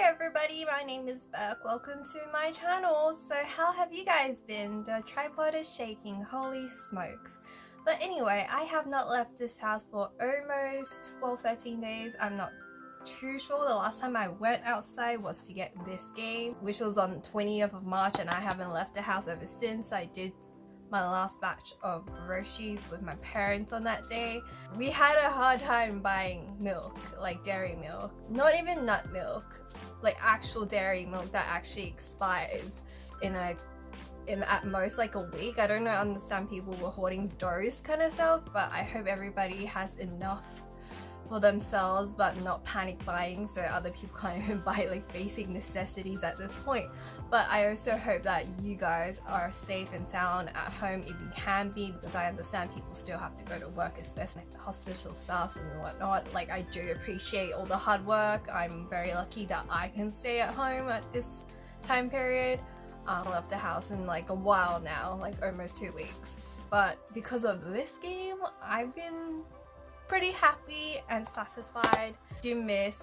everybody, my name is Beck. Welcome to my channel. So how have you guys been? The tripod is shaking, holy smokes. But anyway, I have not left this house for almost 12-13 days. I'm not too sure. The last time I went outside was to get this game, which was on 20th of March, and I haven't left the house ever since. I did my last batch of groceries with my parents on that day. We had a hard time buying milk, like dairy milk, not even nut milk, like actual dairy milk that actually expires in at most like a week. I don't understand people were hoarding those kind of stuff, but I hope everybody has enough for themselves but not panic buying so other people can't even buy like basic necessities at this point. But I also hope that you guys are safe and sound at home if you can be, because I understand people still have to go to work, especially like the hospital staffs and whatnot. Like, I do appreciate all the hard work. I'm very lucky that I can stay at home at this time period. I left the house in like a while now, like almost 2 weeks, but because of this game I've been pretty happy and satisfied. Do miss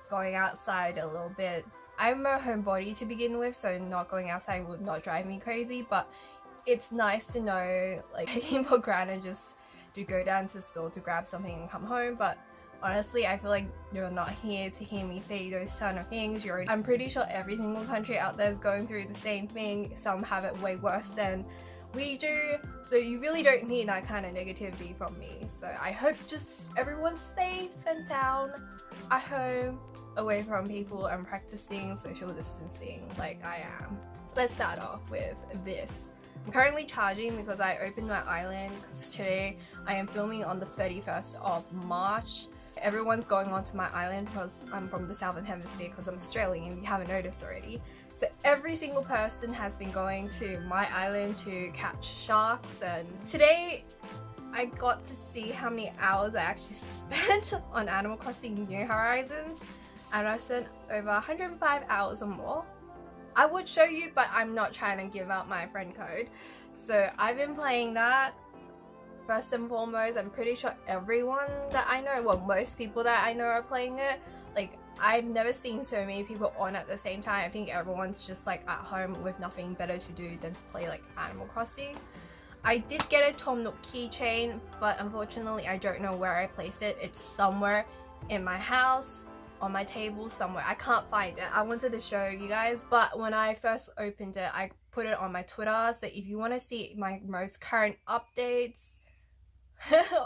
going outside a little bit. I'm a homebody to begin with, so not going outside would not drive me crazy, but it's nice to know, like, taking for granted just to go down to the store to grab something and come home. But honestly, I feel like you're not here to hear me say those kind of things. I'm pretty sure every single country out there is going through the same thing. Some have it way worse than we do, so you really don't need that kind of negativity from me. So I hope just everyone's safe and sound at home, away from people, and practicing social distancing like I am. Let's start off with this. I'm currently charging because I opened my island, because today I am filming on the 31st of March. Everyone's going onto my island because I'm from the Southern Hemisphere, because I'm Australian, if you haven't noticed already. So every single person has been going to my island to catch sharks, and today I got to see how many hours I actually spent on Animal Crossing New Horizons, and I spent over 105 hours or more. I would show you, but I'm not trying to give out my friend code. So I've been playing that. First and foremost, I'm pretty sure everyone that I know, well, most people that I know are playing it. Like, I've never seen so many people on at the same time. I think everyone's just like at home with nothing better to do than to play like Animal Crossing. I did get a Tom Nook keychain, but unfortunately I don't know where I placed it. It's somewhere in my house, on my table somewhere. I can't find it. I wanted to show you guys, but when I first opened it, I put it on my Twitter. So if you want to see my most current updates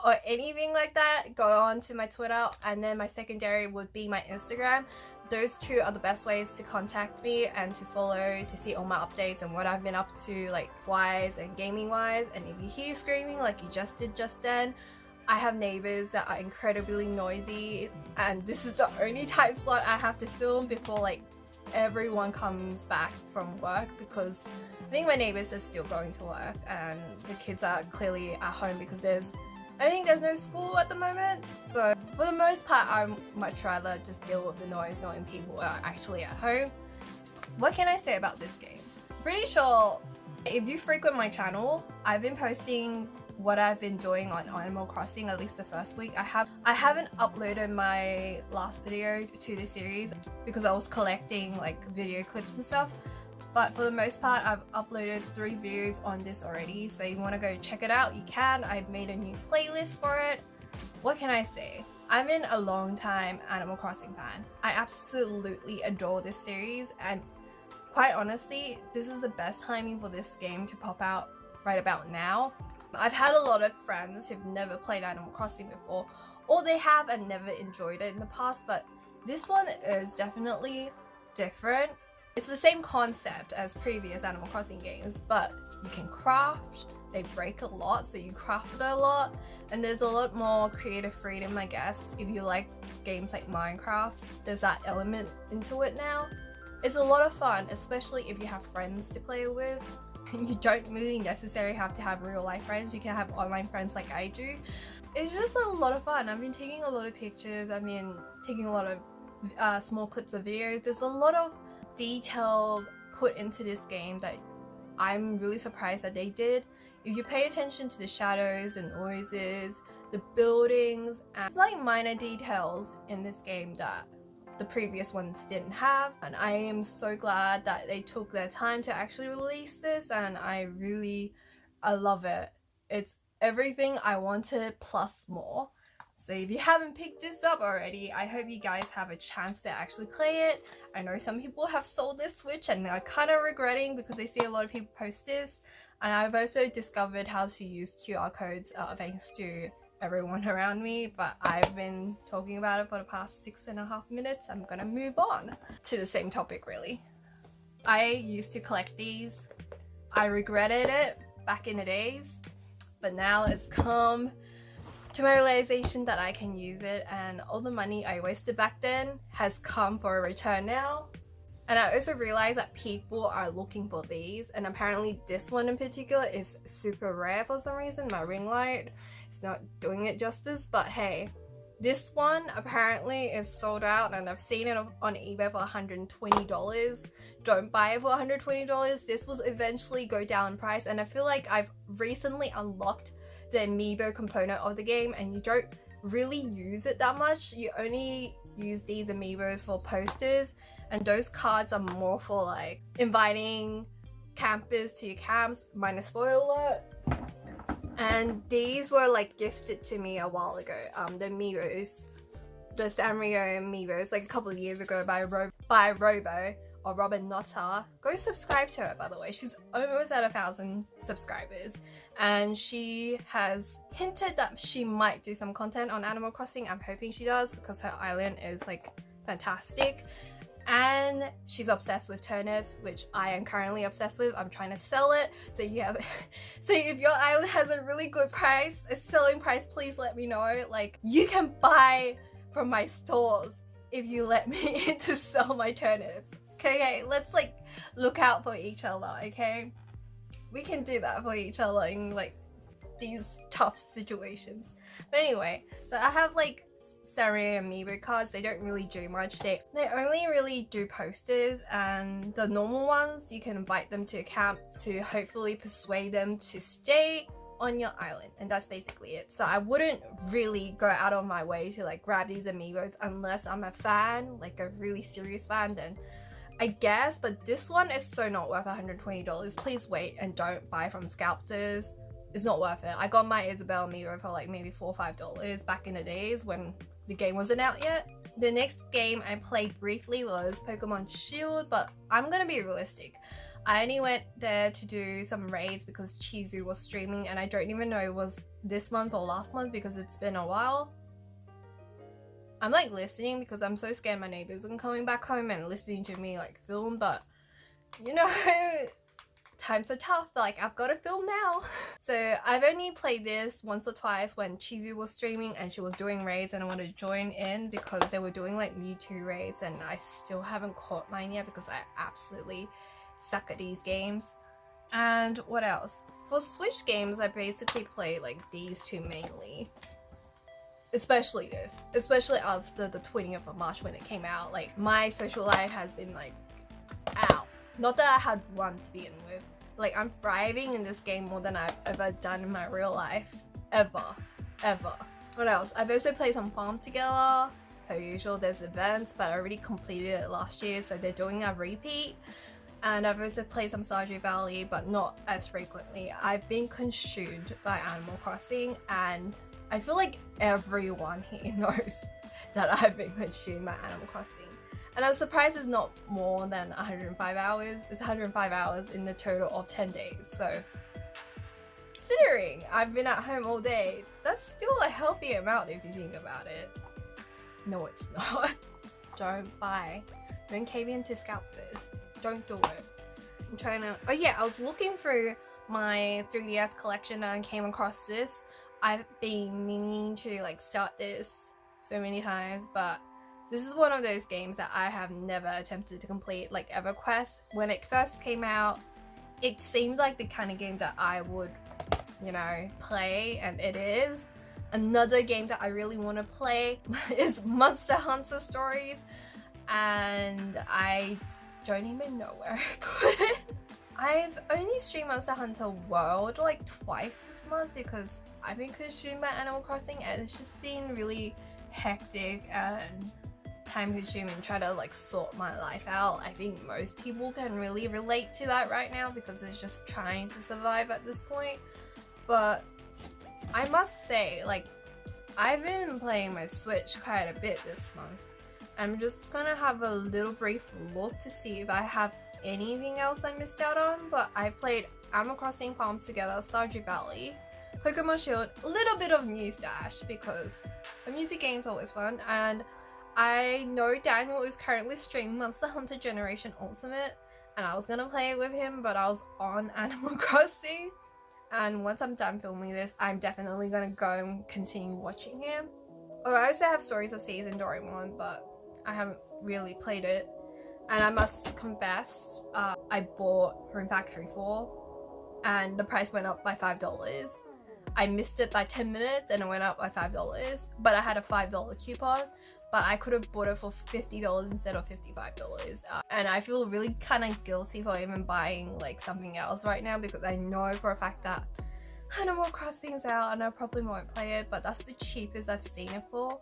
or anything like that, go on to my Twitter, and then my secondary would be my Instagram. Those two are the best ways to contact me and to follow, to see all my updates and what I've been up to, like wise and gaming wise. And if you hear screaming like you just did just then, I have neighbors that are incredibly noisy, and this is the only time slot I have to film before like everyone comes back from work, because I think my neighbors are still going to work and the kids are clearly at home because I think there's no school at the moment. So for the most part, I'd much rather just deal with the noise knowing people are actually at home. What can I say about this game? Pretty sure if you frequent my channel, I've been posting what I've been doing on Animal Crossing, at least the first week. I haven't uploaded my last video to the series because I was collecting like video clips and stuff. But for the most part, I've uploaded 3 videos on this already, so you want to go check it out, you can. I've made a new playlist for it. What can I say? I've been a long time Animal Crossing fan. I absolutely adore this series, and quite honestly, this is the best timing for this game to pop out right about now. I've had a lot of friends who've never played Animal Crossing before, or they have and never enjoyed it in the past, but this one is definitely different. It's the same concept as previous Animal Crossing games, but you can craft. They break a lot, so you craft it a lot, and there's a lot more creative freedom, I guess. If you like games like Minecraft, there's that element into it now. It's a lot of fun, especially if you have friends to play with. You don't really necessarily have to have real life friends. You can have online friends like I do. It's just a lot of fun. I've been taking a lot of pictures. I've been taking a lot of small clips of videos. There's a lot of detail put into this game that I'm really surprised that they did. If you pay attention to the shadows and noises, the buildings, and it's like minor details in this game that the previous ones didn't have, and I am so glad that they took their time to actually release this, and I love it. It's everything I wanted plus more. So if you haven't picked this up already, I hope you guys have a chance to actually play it. I know some people have sold their Switch and are kind of regretting because they see a lot of people post this, and I've also discovered how to use QR codes thanks to everyone around me, but I've been talking about it for the past 6.5 minutes. I'm gonna move on to the same topic really. I used to collect these. I regretted it back in the days, but now it's come to my realization that I can use it, and all the money I wasted back then has come for a return now. And I also realized that people are looking for these, and apparently this one in particular is super rare for some reason. My ring light is not doing it justice, but hey, this one apparently is sold out, and I've seen it on eBay for $120. Don't buy it for $120. This will eventually go down in price, and I feel like I've recently unlocked the Amiibo component of the game, and you don't really use it that much. You only use these Amiibos for posters, and those cards are more for like inviting campers to your camps, minus spoiler alert. And these were like gifted to me a while ago. The Amiibos, the Sanrio Amiibos, like a couple of years ago by Robo or Robin Notta. Go subscribe to her, by the way. She's almost at 1,000 subscribers, and she has hinted that she might do some content on Animal Crossing. I'm hoping she does because her island is like fantastic, and she's obsessed with turnips, which I am currently obsessed with. I'm trying to sell it, so you have so if your island has a really good price, a selling price, please let me know. Like, you can buy from my stores if you let me to sell my turnips. Okay, let's like look out for each other, okay? We can do that for each other in like these tough situations. But anyway, so I have like Sanrio Amiibo cards. They don't really do much. They only really do posters, and the normal ones you can invite them to a camp to hopefully persuade them to stay on your island, and that's basically it. So I wouldn't really go out of my way to like grab these Amiibos unless I'm a fan, like a really serious fan, then I guess. But this one is so not worth $120. Please wait and don't buy from Sculptors. It's not worth it. I got my Isabelle Amiibo for like maybe $4 or $5 back in the days when the game wasn't out yet. The next game I played briefly was Pokemon Shield, but I'm gonna be realistic. I only went there to do some raids because Chizu was streaming, and I don't even know it was this month or last month because it's been a while. I'm like listening because I'm so scared my neighbors are coming back home and listening to me like film, but you know, times are tough. Like, I've got to film now. So I've only played this once or twice when Chizu was streaming and she was doing raids, and I wanted to join in because they were doing like Mewtwo raids, and I still haven't caught mine yet because I absolutely suck at these games. And what else? For Switch games, I basically play like these two mainly. Especially this, especially after the 20th of March when it came out. Like, my social life has been like out. Not that I had one to begin with. Like, I'm thriving in this game more than I've ever done in my real life. Ever. What else? I've also played some Farm Together. Per usual, there's events, but I already completed it last year, so they're doing a repeat. And I've also played some Stardew Valley, but not as frequently. I've been consumed by Animal Crossing, and I feel like everyone here knows that I've been consumed by Animal Crossing. And I'm surprised it's not more than 105 hours. It's 105 hours in the total of 10 days. So considering I've been at home all day, that's still a healthy amount if you think about it. No, it's not. Don't buy. Don't cave into Sculptors. Don't do it. I'm trying to... Oh yeah, I was looking through my 3DS collection and came across this. I've been meaning to like start this so many times, but this is one of those games that I have never attempted to complete. Like EverQuest, when it first came out, it seemed like the kind of game that I would, you know, play, and it is. Another game that I really want to play is Monster Hunter Stories, and I don't even know where I put it. I've only streamed Monster Hunter World like twice this month because I've been consumed by Animal Crossing, and it's just been really hectic and time consuming try to like sort my life out. I think most people can really relate to that right now because it's just trying to survive at this point. But I must say, like, I've been playing my Switch quite a bit this month. I'm just gonna have a little brief look to see if I have anything else I missed out on, but I played Animal Crossing Farm Together, Stardew Valley, Pokemon Shield, a little bit of Muse Dash because a music game's always fun, and I know Daniel is currently streaming Monster Hunter Generation Ultimate, and I was gonna play it with him, but I was on Animal Crossing, and once I'm done filming this, I'm definitely gonna go and continue watching him. Oh, I also have Stories of Seas and Doraemon, but I haven't really played it. And I must confess, I bought Rune Factory 4 and the price went up by $5. I missed it by 10 minutes and it went up by $5, but I had a $5 coupon, but I could have bought it for $50 instead of $55. And I feel really kind of guilty for even buying like something else right now because I know for a fact that Animal Crossing is out and I probably won't play it, but that's the cheapest I've seen it for.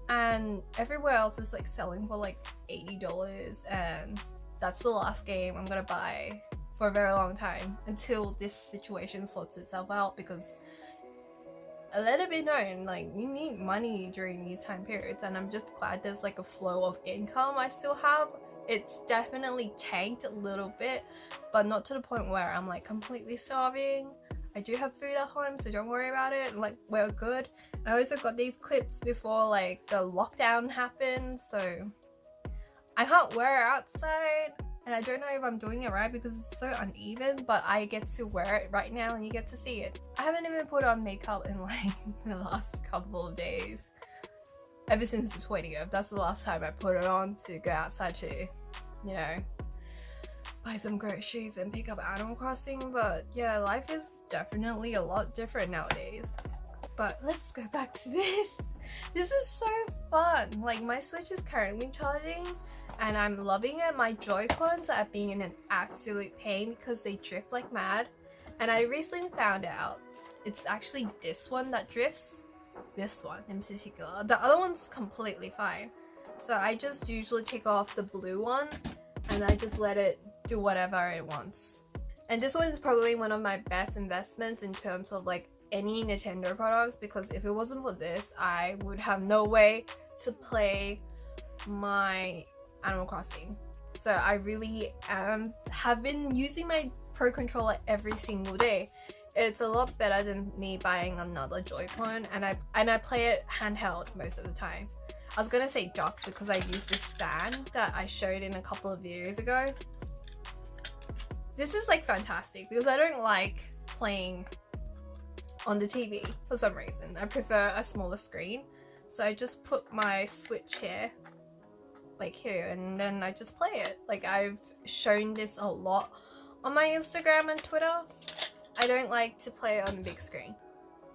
And everywhere else is like selling for like $80, and that's the last game I'm gonna buy for a very long time until this situation sorts itself out, because let it be known, like, you need money during these time periods, and I'm just glad there's like a flow of income I still have. It's definitely tanked a little bit, but not to the point where I'm like completely starving. I do have food at home, so don't worry about it. Like, we're good. I also got these clips before like the lockdown happened, so I can't wear it outside, and I don't know if I'm doing it right because it's so uneven, but I get to wear it right now and you get to see it. I haven't even put on makeup in like the last couple of days. Ever since the 20th, that's the last time I put it on to go outside to, you know, buy some groceries and pick up Animal Crossing. But yeah, life is definitely a lot different nowadays. But let's go back to this. This is so fun. Like, my Switch is currently charging and I'm loving it. My Joy-Cons are being in an absolute pain because they drift like mad, and I recently found out it's actually this one that drifts. This one in particular. The other one's completely fine. So I just usually take off the blue one and I just let it do whatever it wants. And this one is probably one of my best investments in terms of like any Nintendo products, because if it wasn't for this, I would have no way to play my Animal Crossing. So I really have been using my Pro Controller every single day. It's a lot better than me buying another Joy-Con, and I play it handheld most of the time. I was gonna say docked because I use this stand that I showed in a couple of videos ago. This is like fantastic because I don't like playing on the TV for some reason. I prefer a smaller screen, so I just put my Switch here, like here, and then I just play it. Like, I've shown this a lot on my Instagram and Twitter. I don't like to play it on the big screen.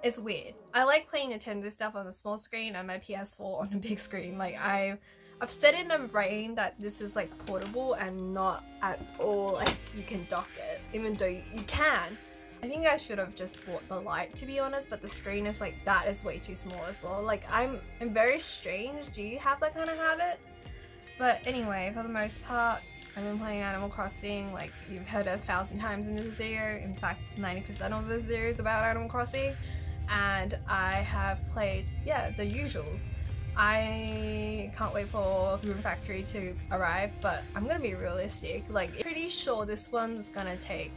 It's weird. I like playing Nintendo stuff on the small screen and my PS4 on the big screen. Like, I've said in my brain that this is like portable and not at all like you can dock it, even though you can. I think I should have just bought the light, to be honest, but the screen is like, that is way too small as well. Like, I'm very strange. Do you have that kind of habit? But anyway, for the most part, I've been playing Animal Crossing, like you've heard 1,000 times in this video. In fact, 90% of this video is about Animal Crossing. And I have played, yeah, the usuals. I can't wait for Rune Factory to arrive, but I'm gonna be realistic. Like, pretty sure this one's gonna take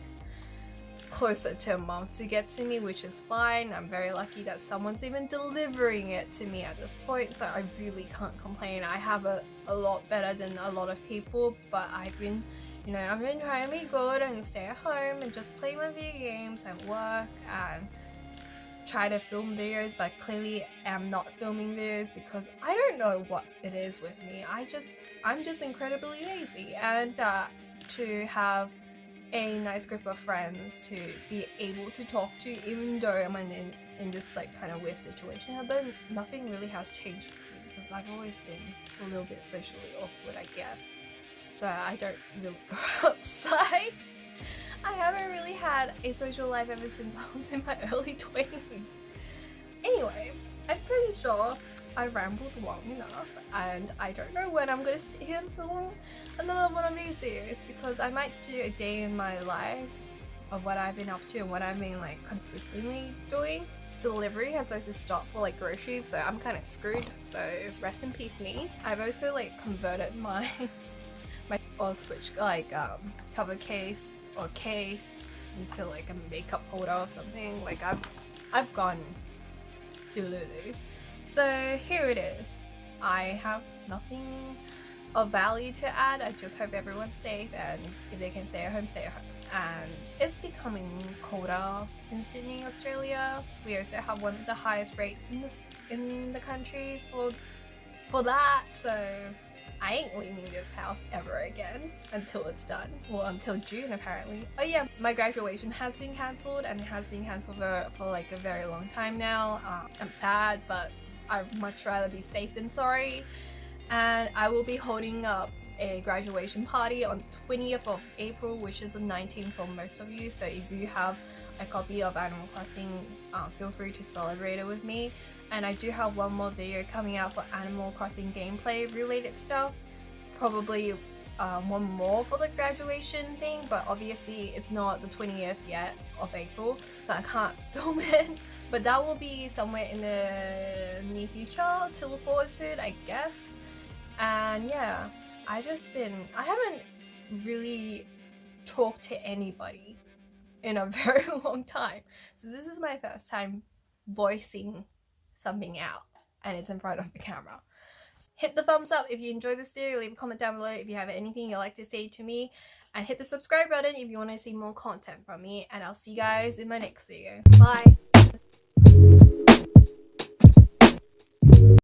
closer to a month to get to me, which is fine. I'm very lucky that someone's even delivering it to me at this point, so I really can't complain. I have a lot better than a lot of people, but I've been trying to be good and stay at home and just play my video games and work and try to film videos, but clearly am not filming videos because I don't know what it is with me. I'm just incredibly lazy, and to have a nice group of friends to be able to talk to, even though I'm in this like kind of weird situation, but nothing really has changed for me because I've always been a little bit socially awkward, I guess. So I don't really go outside. I haven't really had a social life ever since I was in my early 20s. Anyway, I'm pretty sure I rambled long enough, and I don't know when I'm gonna sit here and film another one of these videos, because I might do a day in my life of what I've been up to and what I've been like consistently doing. Delivery has also stopped for like groceries, so I'm kind of screwed, so rest in peace me. I've also like converted my Switch like cover case or case into like a makeup holder or something. Like I've gone delulu. So here it is. I have nothing of value to add. I just hope everyone's safe, and if they can stay at home, stay at home. And it's becoming colder in Sydney, Australia. We also have one of the highest rates in the country for that. So I ain't leaving this house ever again until it's done. Well, until June apparently. Oh yeah, my graduation has been cancelled, and it has been cancelled for like a very long time now. I'm sad, but I'd much rather be safe than sorry. And I will be holding up a graduation party on 20th of April, which is the 19th for most of you. So if you have a copy of Animal Crossing, feel free to celebrate it with me. And I do have one more video coming out for Animal Crossing gameplay related stuff, probably one more for the graduation thing, but obviously it's not the 20th yet of April, so I can't film it. But that will be somewhere in the near future to look forward to it, I guess. And yeah, I haven't really talked to anybody in a very long time. So this is my first time voicing something out, and it's in front of the camera. Hit the thumbs up if you enjoyed this video, leave a comment down below if you have anything you'd like to say to me, and hit the subscribe button if you want to see more content from me, and I'll see you guys in my next video. Bye!